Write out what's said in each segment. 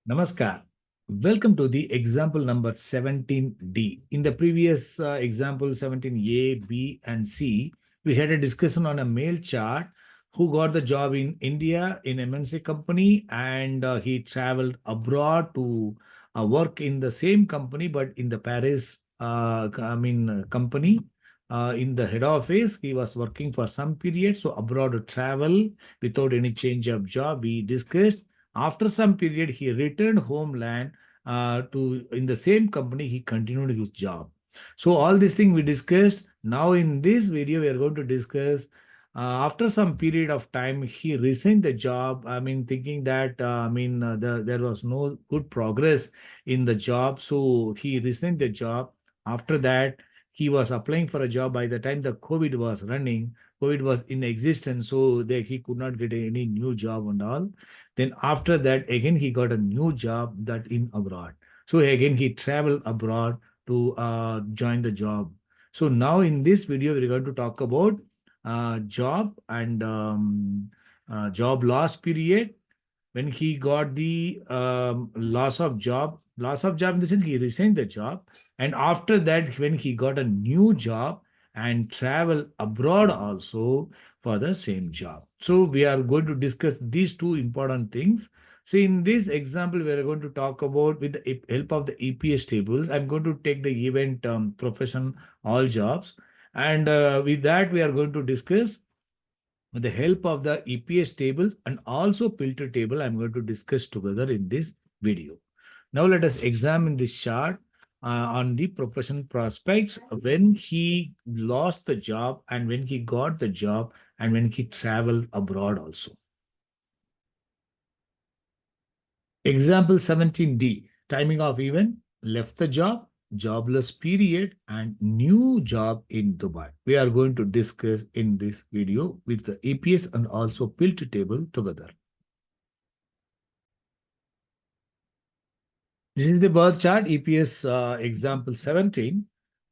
Namaskar. Welcome to the example number 17D. In the previous example 17A, B, and C, we had a discussion on a male chart who got the job in India in MNC company, and he traveled abroad to work in the same company but in the Paris company. In the head office, he was working for some period, so abroad to travel without any change of job. We discussed after some period, he returned homeland to in the same company. He continued his job. So all these things we discussed. Now in this video, we are going to discuss. After some period of time, he resigned the job. Thinking that there was no good progress in the job, so he resigned the job. After that, he was applying for a job. By the time the COVID was running, COVID was in existence, so he could not get any new job and all. Then after that, again, he got a new job that in abroad. So again, he traveled abroad to join the job. So now in this video, we're going to talk about job and job loss period when he got the loss of job in the sense he resigned the job. And after that, when he got a new job and travel abroad also for the same job. So we are going to discuss these two important things. So in this example, we are going to talk about with the help of the EPS tables. I'm going to take the event profession, all jobs. And with that, we are going to discuss with the help of the EPS tables and also filter table. I'm going to discuss together in this video. Now let us examine this chart on the profession prospects when he lost the job and when he got the job and when he traveled abroad also. Example 17D, timing of event, left the job, jobless period, and new job in Dubai. We are going to discuss in this video with the EPS and also filter table together. This is the birth chart, EPS example 17.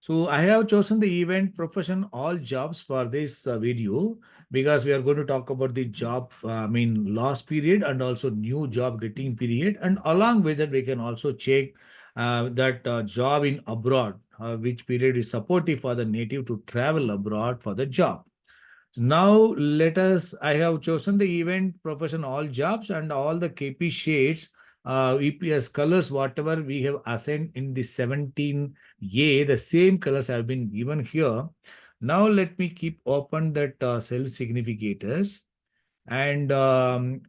So I have chosen the event, profession, all jobs for this video because we are going to talk about the job, loss period and also new job getting period. And along with that, we can also check that job in abroad, which period is supportive for the native to travel abroad for the job. Now I have chosen the event, profession, all jobs and all the KP shades, EPS colors, whatever we have assigned in the 17A, the same colors have been given here. Now let me keep open that self-significators. And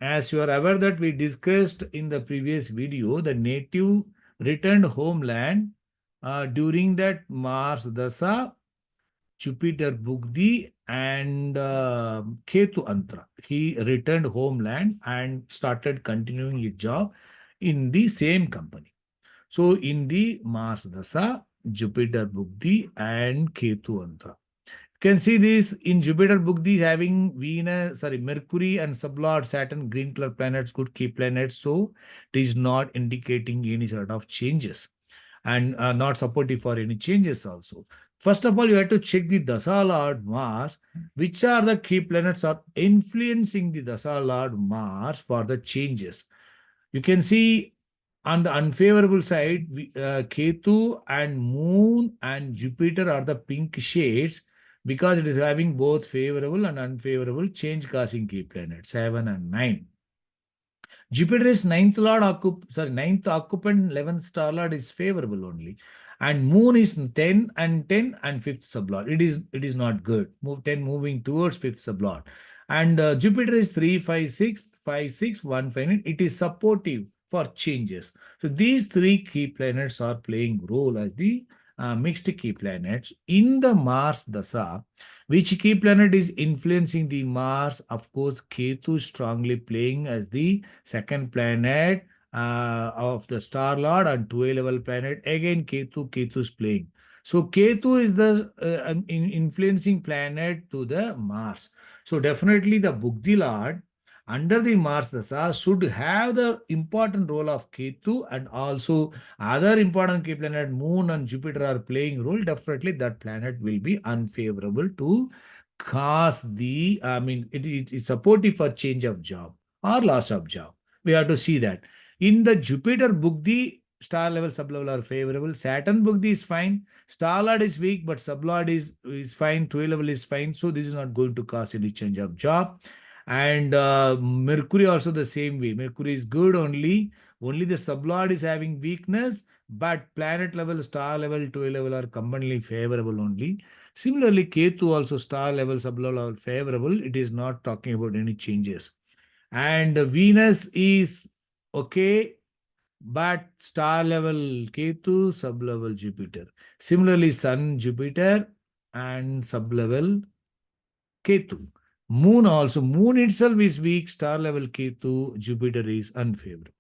as you are aware that we discussed in the previous video, the native returned homeland during that Mars Dasa, Jupiter Bugdi, and Ketu Antra. He returned homeland and started continuing his job in the same company. So in the Mars Dasa, Jupiter Bugdi, and Ketu Antra. You can see this in Jupiter Bugdi having Mercury and sublord Saturn, green color planets, good key planets. So it is not indicating any sort of changes and not supportive for any changes also. First of all, you have to check the Dasa Lord Mars, which are the key planets are influencing the Dasa Lord Mars for the changes. You can see on the unfavorable side, Ketu and Moon and Jupiter are the pink shades because it is having both favorable and unfavorable change causing key planets, 7 and 9. Jupiter is ninth occupant, 11th star lord is favorable only. And moon is 10 and 5th sublord. It is not good. Move 10 moving towards 5th sublord. And Jupiter is 3, 5, 6, 5, 6, 1, 5, 9. It is supportive for changes. So these three key planets are playing role as the mixed key planets in the Mars Dasa. Which key planet is influencing the Mars? Of course, Ketu strongly playing as the second planet of the star lord and 12 level planet. Again, Ketu is playing. So Ketu is the influencing planet to the Mars. So definitely the Bugdi lord under the Mars Dasa should have the important role of Ketu, and also other important key planet Moon and Jupiter are playing role. Definitely that planet will be unfavorable to cause it is supportive for change of job or loss of job. We have to see that. In the Jupiter Bugdi, star level, sublevel are favorable. Saturn Bugdi is fine. Star Lord is weak, but sublord is fine. 12 level is fine. So this is not going to cause any change of job. And Mercury also the same way. Mercury is good only. Only the sublord is having weakness, but planet level, star level, 12 level are combinedly favorable only. Similarly, Ketu also star level, sublevel are favorable. It is not talking about any changes. And Venus is okay, but star level Ketu, sub level Jupiter. Similarly, Sun, Jupiter, and sub level Ketu. Moon also, Moon itself is weak, star level Ketu, Jupiter is unfavorable.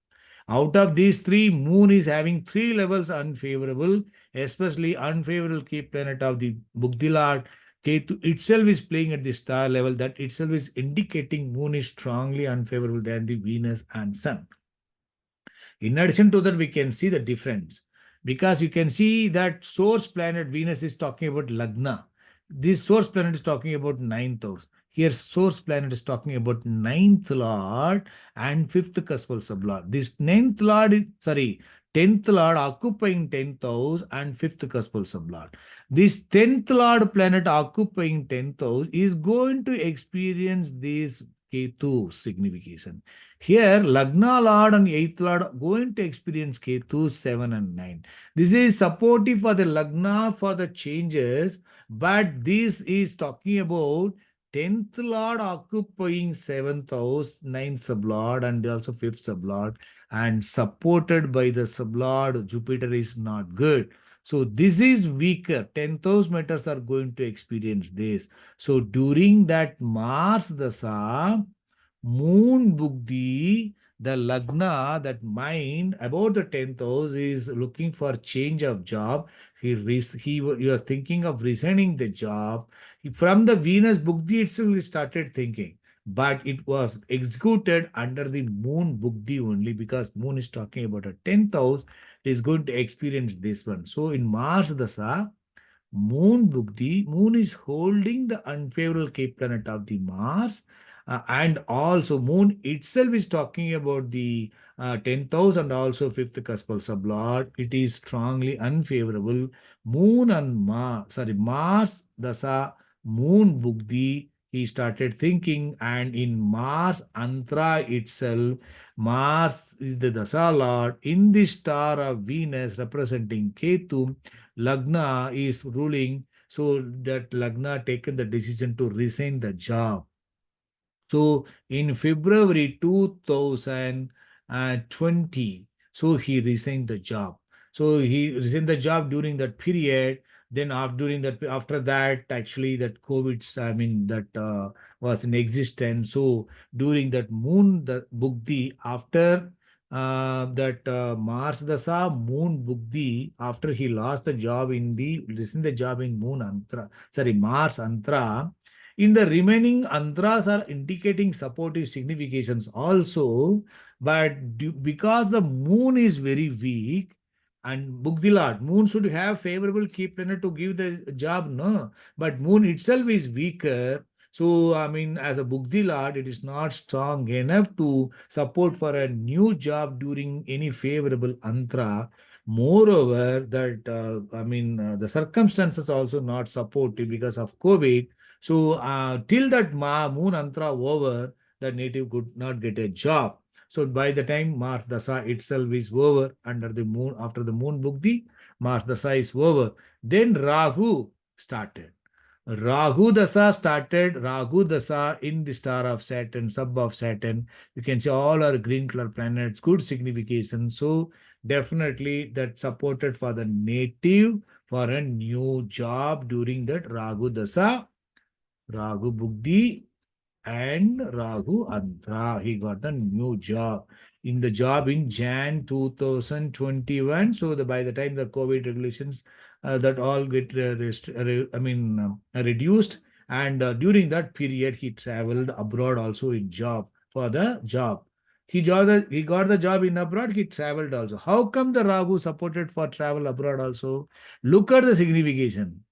Out of these three, Moon is having three levels unfavorable, especially unfavorable key planet of the Bugdilad. Ketu itself is playing at the star level. That itself is indicating Moon is strongly unfavorable than the Venus and Sun. In addition to that, we can see the difference because you can see that source planet Venus is talking about Lagna. This source planet is talking about ninth house. Here, source planet is talking about ninth lord and fifth cuspal sublord. This ninth lord is sorry, tenth lord occupying tenth house and fifth cuspal sublord. This tenth lord planet occupying tenth house is going to experience this Ketu signification. Here, Lagna Lord and 8th Lord going to experience Ketu 7 and 9. This is supportive for the Lagna for the changes, but this is talking about 10th Lord occupying 7th house, 9th sublord, and also 5th sublord, and supported by the sublord. Jupiter is not good. So this is weaker. 10th house matters are going to experience this. So during that Mars Dasa, Moon Bugdi, the Lagna, that mind about the 10th house is looking for change of job. He was thinking of resigning the job. From the Venus Bugdi itself, he started thinking. But it was executed under the Moon Bugdi only because Moon is talking about a 10th house. It is going to experience this one. So in Mars Dasa, Moon Bugdi, Moon is holding the unfavorable Cape planet of the Mars. And also Moon itself is talking about the 10th house and also fifth cuspal sublord. It is strongly unfavorable. Moon and Mars Dasa, Moon Bugdi, he started thinking, and in Mars Antra itself, Mars is the Dasa Lord in the star of Venus representing Ketu. Lagna is ruling, so that Lagna taken the decision to resign the job. So in February 2020, so he resigned the job. So he resigned the job during that period. Then after that, actually that COVID, I mean that was in existence. So during that moon, the Bugdi, after that Mars Dasa, Moon Bugdi, after he lost the job resigned the job in Moon Antra, sorry, Mars Antra, in the remaining antras are indicating supportive significations also, but because the moon is very weak and Bugdilat, moon should have favorable key planet to give the job, no? But moon itself is weaker. So, I mean, as a Bugdilat, it is not strong enough to support for a new job during any favorable antra. Moreover, the circumstances also not supportive because of COVID. So till that moon antra over, the native could not get a job. So by the time Mars Dasa itself is over under the moon, after the moon Bugdi, Mars Dasa is over. Then Rahu started. Rahu Dasa started. Rahu Dasa in the star of Saturn, sub of Saturn. You can see all our green color planets, good signification. So definitely that supported for the native for a new job during that Rahu Dasa, Ragu Bugdi, and Ragu Andhra. He got the new job. In the job in Jan 2021. So by the time the COVID regulations that all get reduced, and during that period he traveled abroad also in job for the job. He got the job in abroad. He traveled also. How come the Ragu supported for travel abroad also? Look at the signification.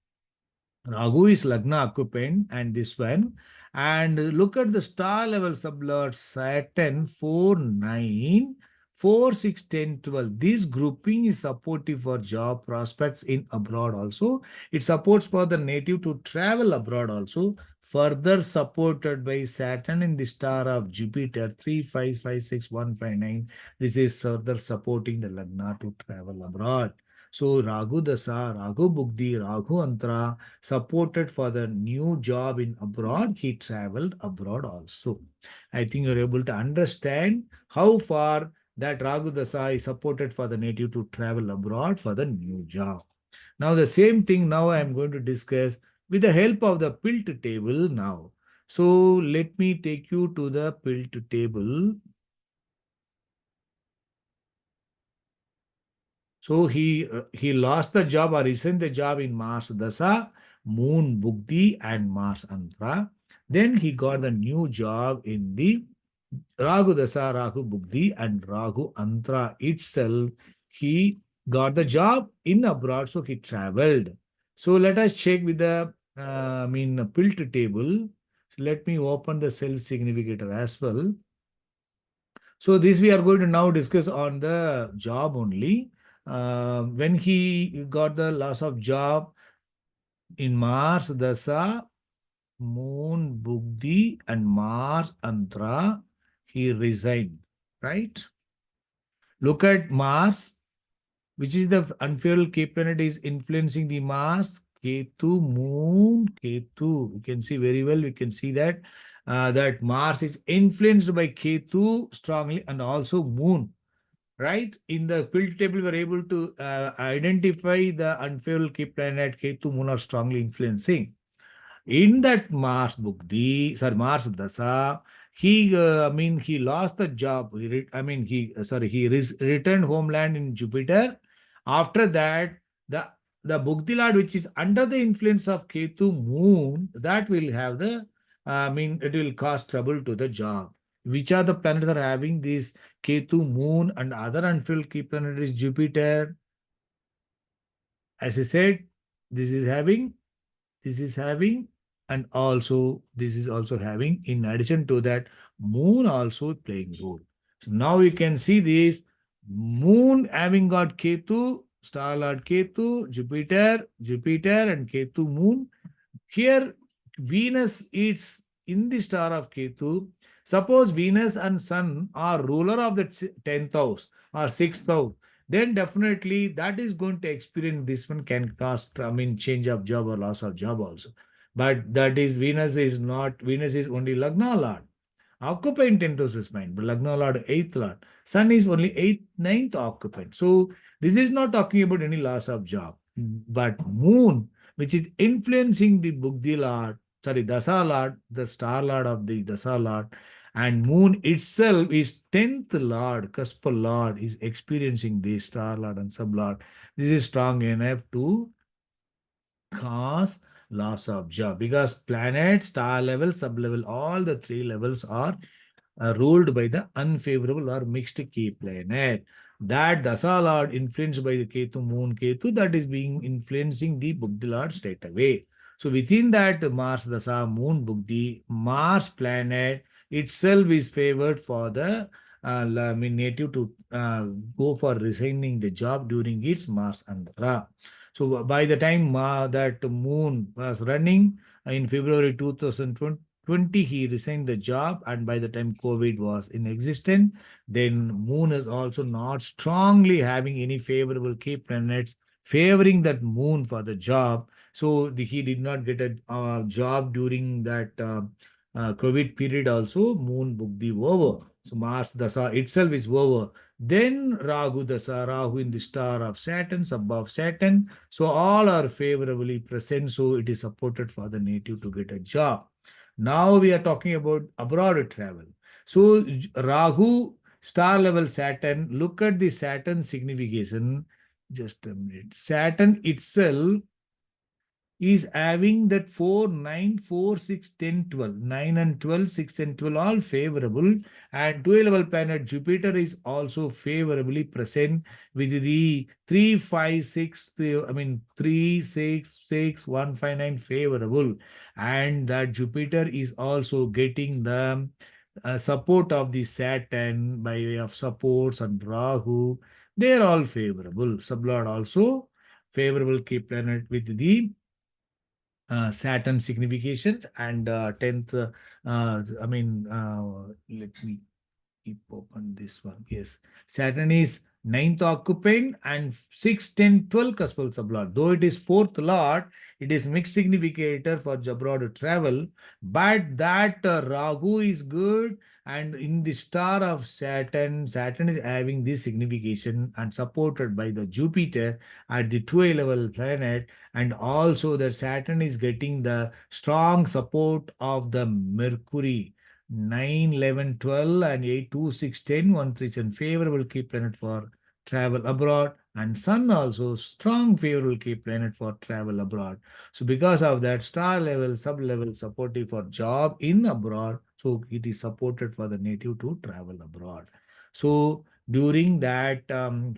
Ragu is Lagna occupant and this one. And look at the star level sublord Saturn 4 9. 4, 6, 10, 12. This grouping is supportive for job prospects in abroad also. It supports for the native to travel abroad also. Further supported by Saturn in the star of Jupiter 3, 5, 5, 6, 1, 5, 9. This is further supporting the Lagna to travel abroad. So Ragu Dasa, Ragu Bugdi, Ragu Antra supported for the new job in abroad. He traveled abroad also. I think you're able to understand how far that Ragu Dasa is supported for the native to travel abroad for the new job. Now the same thing now I am going to discuss with the help of the pilt table now. So let me take you to the pilt table. So he lost the job or resigned the job in Mars Dasa, Moon Bugdi and Mars Antra. Then he got a new job in the Ragu Dasa, Ragu Bugdi and Ragu Antra itself. He got the job in abroad, so he traveled. So let us check with the pilt table. So let me open the self significator as well. So this we are going to now discuss on the job only. When he got the loss of job in Mars Dasa, Moon Bugdi and Mars Antra, he resigned, right? Look at Mars, which is the unfavorable K planet is influencing the Mars, Ketu, Moon, Ketu. You can see very well, we can see that that Mars is influenced by Ketu strongly and also Moon. Right? In the pilt table, we are able to identify the unfavorable key planet Ketu Moon are strongly influencing. In that Mars book, Mars Dasa, he lost the job. He returned homeland in Jupiter. After that, the the Bugdi Lord, which is under the influence of Ketu Moon, that will have it will cause trouble to the job. Which are the planets are having this Ketu Moon and other unfilled key planet is Jupiter. As I said, this is having this is having and also this is also having, in addition to that, moon also playing role. So now you can see this moon having got Ketu, star lord Ketu, Jupiter and Ketu moon. Here, Venus is in the star of Ketu. Suppose Venus and Sun are ruler of the 10th house or 6th house, then definitely that is going to experience this one can cause, change of job or loss of job also. But that is Venus is not, Venus is only Lagna Lord. Occupant 10th house is fine, but Lagna Lord 8th Lord. Sun is only 8th, 9th occupant. So this is not talking about any loss of job. But Moon, which is influencing the Bugdi Lord, sorry, Dasa Lord, the star Lord of the Dasa Lord, and Moon itself is 10th Lord, Kaspa Lord, is experiencing the star Lord and sub Lord. This is strong enough to cause loss of job because planet, star level, sub level, all the three levels are ruled by the unfavorable or mixed key planet. That Dasa Lord influenced by the Ketu, Moon Ketu, that is being influencing the Bugdi Lord straight away. So within that Mars Dasa, Moon Bugdi, Mars planet itself is favored for the native to go for resigning the job during its Mars Andhra. So by the time that moon was running in February 2020, he resigned the job, and by the time COVID was in existence, then moon is also not strongly having any favorable key planets favoring that moon for the job. So he did not get a job during that COVID period also. Moon booked the over. So Mars Dasa itself is over. Then Rahu Dasa, Rahu in the star of Saturn, above Saturn. So all are favorably present. So it is supported for the native to get a job. Now we are talking about abroad travel. So Rahu, star level Saturn, look at the Saturn signification. Just a minute. Saturn itself is having that 4, 9, 4, 6, 10, 12. 9 and 12, 6 and 12 all favorable. And 12 level planet Jupiter is also favorably present with the 3, 5, 6, 3, 6, 6, 1, 5, 9 favorable. And that Jupiter is also getting the support of the Saturn by way of supports and Rahu, they are all favorable. Sublord also favorable key planet with the Saturn significations and 10th. Let me keep open this one. Yes. Saturn is ninth occupant and 6, 10, 12 cuspal sublord. Though it is fourth lord, it is mixed significator for abroad travel. But that Rahu is good. And in the star of Saturn, Saturn is having this signification and supported by the Jupiter at the 2 level planet. And also that Saturn is getting the strong support of the Mercury 9, 11, 12, and 8, 2, 6, 10, 1, 3 is a favorable key planet for travel abroad, and Sun also strong favorable key planet for travel abroad. So because of that, star level, sub level supportive for job in abroad, so it is supported for the native to travel abroad. So during that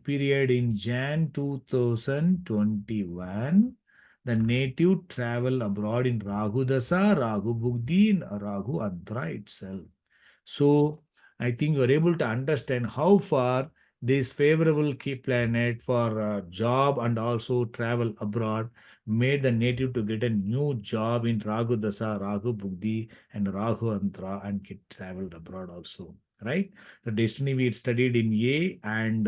period in Jan 2021, the native travel abroad in Rahu Dasa, Rahu Bugdi, and Rahu Antra itself. So I think you're able to understand how far this favorable key planet for job and also travel abroad made the native to get a new job in Ragu Dasa, Ragu Bugdi, and Rahu Antra and get traveled abroad also. Right? The destiny we had studied in A and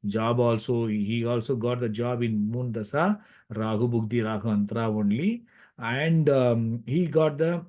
job also, he also got the job in Moon Dasa, Rahu Bugdi, Rahu Antra only. And he got the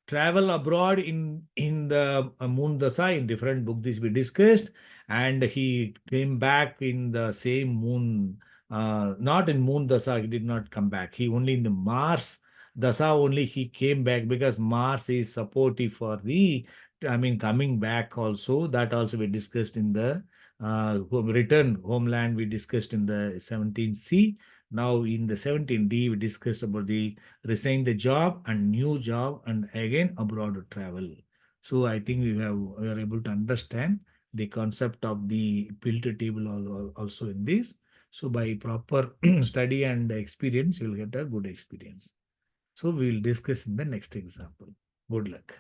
travel abroad in the moon dasa in different book this we discussed, and he came back in the same moon, not in moon dasa he did not come back, he only in the Mars dasa only he came back, because Mars is supportive for the, I mean, coming back also. That also we discussed in the return homeland we discussed in the 17C. Now in the 17D we discussed about the resign the job and new job and again abroad travel. So I think we are able to understand the concept of the filter table also in this. So by proper study and experience, you will get a good experience. So we will discuss in the next example. Good luck.